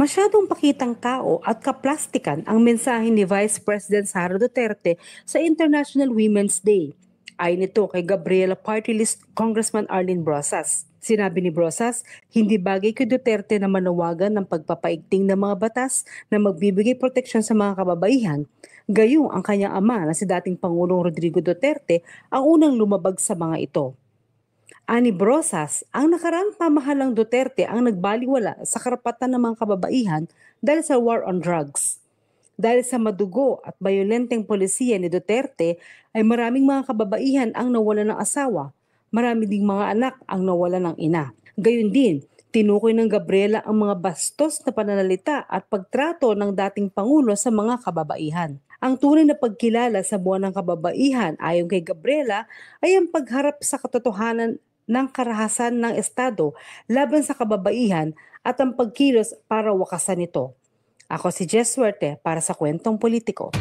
Masyadong pakitang tao at kaplastikan ang mensahe ni Vice President Sara Duterte sa International Women's Day. Ayon nito kay Gabriela Party List Congressman Arlene Brosas. Sinabi ni Brosas, hindi bagay kay Duterte na manawagan ng pagpapaigting ng mga batas na magbibigay proteksyon sa mga kababaihan. Gayong ang kanyang ama na si dating Pangulong Rodrigo Duterte ang unang lumabag sa mga ito. Ani Brosas, ang nakaraang pamahalang Duterte ang nagbaliwala sa karapatan ng mga kababaihan dahil sa war on drugs. Dahil sa madugo at bayolenteng polisiya ni Duterte ay maraming mga kababaihan ang nawalan ng asawa, marami ding mga anak ang nawalan ng ina. Gayun din, tinukoy ng Gabriela ang mga bastos na pananalita at pagtrato ng dating Pangulo sa mga kababaihan. Ang tunay na pagkilala sa buwan ng kababaihan ayon kay Gabriela ay ang pagharap sa katotohanan ng karahasan ng Estado laban sa kababaihan at ang pagkilos para wakasan ito. Ako si Jess Suerte para sa Kwentong Politiko.